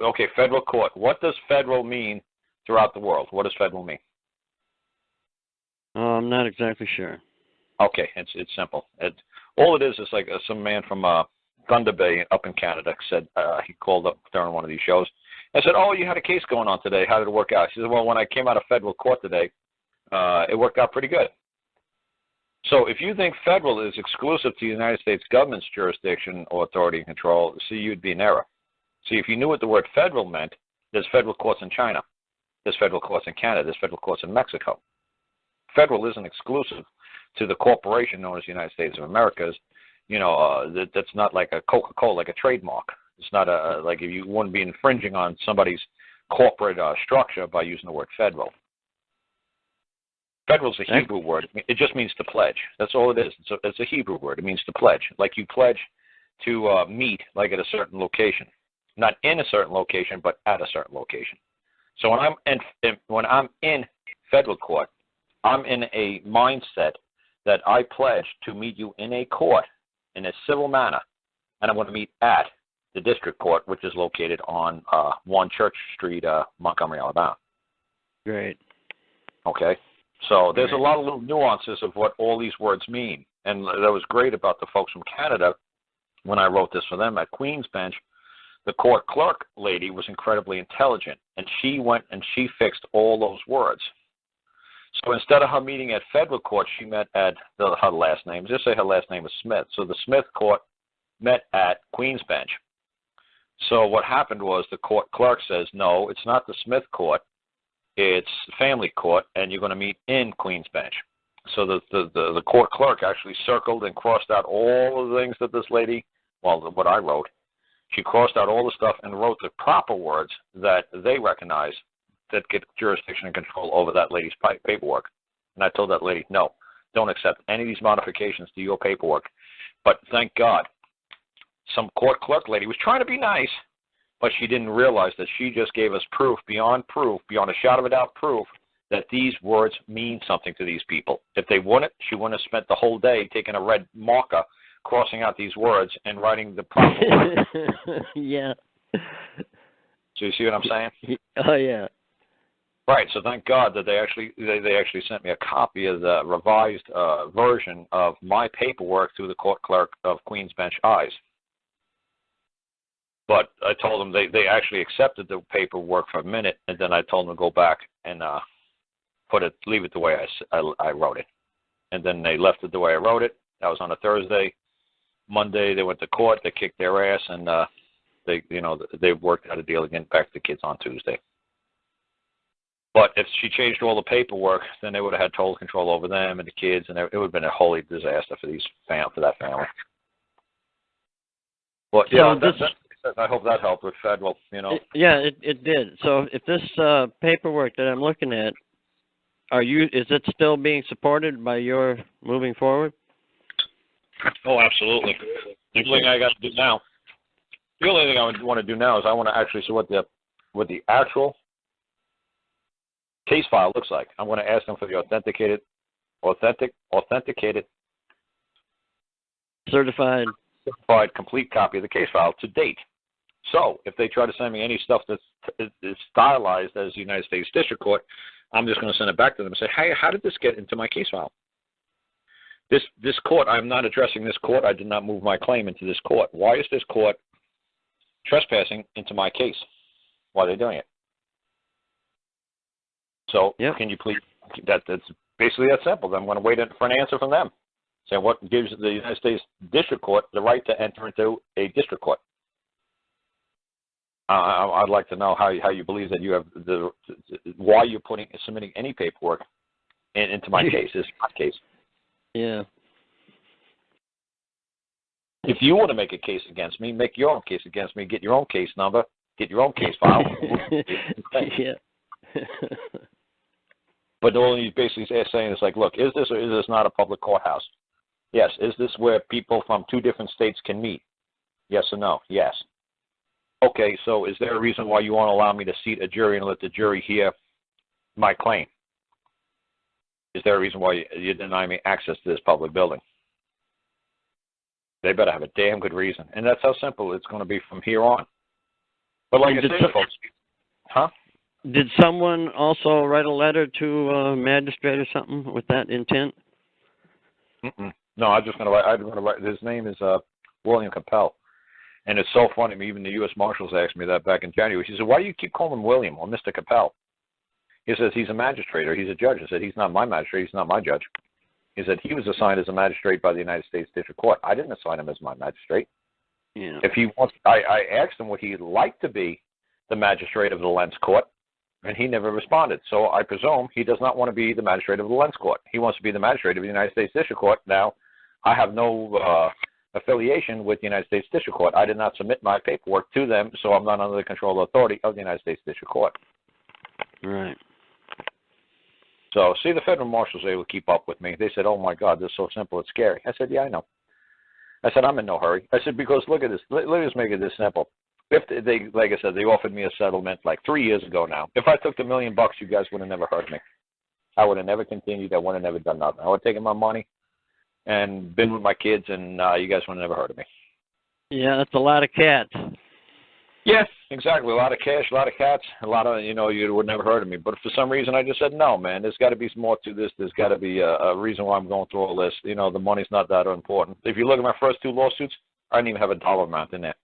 okay, federal court. What does federal mean throughout the world? What does federal mean? I'm not exactly sure. Okay, it's simple. All it is like some man from Thunder Bay up in Canada said, he called up during one of these shows and said, oh, you had a case going on today. How did it work out? He said, well, when I came out of federal court today, it worked out pretty good. So if you think federal is exclusive to the United States government's jurisdiction or authority and control, see, you'd be in error. See, if you knew what the word federal meant, there's federal courts in China. There's federal courts in Canada. There's federal courts in Mexico. Federal isn't exclusive to the corporation known as the United States of America. That's not like a Coca-Cola, like a trademark. It's not like you wouldn't be infringing on somebody's corporate structure by using the word federal. Federal is a Hebrew word. It just means to pledge. That's all it is. It's a Hebrew word. It means to pledge. Like you pledge to meet, like at a certain location, not in a certain location, but at a certain location. So when I'm in federal court, I'm in a mindset that I pledge to meet you in a court in a civil manner, and I'm going to meet at the district court, which is located on 1 Church Street, Montgomery, Alabama. Great. Okay. So there's a lot of little nuances of what all these words mean. And that was great about the folks from Canada when I wrote this for them at Queen's Bench. The court clerk lady was incredibly intelligent, and she went and she fixed all those words. So instead of her meeting at federal court, she met at her last name. Just say her last name is Smith. So the Smith court met at Queen's Bench. So what happened was the court clerk says, no, it's not the Smith court. It's family court, and you're going to meet in Queen's Bench. So the court clerk actually circled and crossed out all the things that this lady, well, what I wrote. She crossed out all the stuff and wrote the proper words that they recognize that get jurisdiction and control over that lady's paperwork. And I told that lady, no, don't accept any of these modifications to your paperwork. But thank God, some court clerk lady was trying to be nice, but she didn't realize that she just gave us proof, beyond a shadow of a doubt proof, that these words mean something to these people. If they wouldn't, she wouldn't have spent the whole day taking a red marker, crossing out these words, and writing the proper words. Yeah. So you see what I'm saying? Oh, yeah. Right, so thank God that they actually sent me a copy of the revised version of my paperwork through the court clerk of Queen's Bench Eyes. But I told them they actually accepted the paperwork for a minute, and then I told them to go back and leave it the way I wrote it. And then they left it the way I wrote it. That was on a Thursday. Monday they went to court. They kicked their ass, and they worked out a deal to get back to the kids on Tuesday. But if she changed all the paperwork, then they would have had total control over them and the kids, and it would have been a holy disaster for that family. Well, yeah, I hope that helped with federal, Yeah, it did. So if this paperwork that I'm looking at, is it still being supported by your moving forward? Oh, absolutely. The only thing I got to do now, the only thing I would want to do now is I want to actually see what the actual case file looks like. I'm going to ask them for the authenticated, certified complete copy of the case file to date. So if they try to send me any stuff that's is stylized as the United States District Court, I'm just going to send it back to them and say, hey, how did this get into my case file? This court, I'm not addressing this court. I did not move my claim into this court. Why is this court trespassing into my case? Why are they doing it? So Can you please, that's basically that simple. I'm going to wait for an answer from them. Saying what gives the United States District Court the right to enter into a district court. I'd like to know how you believe that you have why you're submitting any paperwork into my case. This is my case. Yeah. If you want to make a case against me, make your own case against me. Get your own case number. Get your own case file. Yeah. But all he's basically saying is like, look, is this or is this not a public courthouse? Yes. Is this where people from 2 different states can meet? Yes or no? Yes. Okay, so is there a reason why you won't allow me to seat a jury and let the jury hear my claim? Is there a reason why you deny me access to this public building? They better have a damn good reason. And that's how simple it's going to be from here on. But like I say, folks, huh? Did someone also write a letter to a magistrate or something with that intent? No, I'm just going to write. I'm going to write. His name is William Capel, and it's so funny. Even the U.S. Marshals asked me that back in January. He said, "Why do you keep calling him William or Mr. Capel?" He says he's a magistrate or he's a judge. I said he's not my magistrate. He's not my judge. He said he was assigned as a magistrate by the United States District Court. I didn't assign him as my magistrate. Yeah. If he wants, I asked him would he like to be the magistrate of the Lentz Court, and he never responded. So I presume he does not want to be the magistrate of the Lentz Court. He wants to be the magistrate of the United States District Court. Now, I have no affiliation with the United States District Court. I did not submit my paperwork to them, so I'm not under the control authority of the United States District Court. Right. So, see, the federal marshals were able to keep up with me. They said, "Oh, my God, this is so simple, it's scary." I said, "Yeah, I know." I said, "I'm in no hurry." I said, "Because look at this. Let me just make it this simple. If they, like I said, they offered me a settlement like 3 years ago now. If I took the $1 million, you guys would have never heard me. I would have never continued. I would have never done nothing. I would have taken my money and been with my kids, and you guys would have never heard of me." Yeah, that's a lot of cats. Yes, exactly. A lot of cash, a lot of cats, a lot of, you would never heard of me. But for some reason, I just said, no, man, there's got to be some more to this. There's got to be a reason why I'm going through all this. The money's not that important. If you look at my first 2 lawsuits, I didn't even have a dollar amount in there.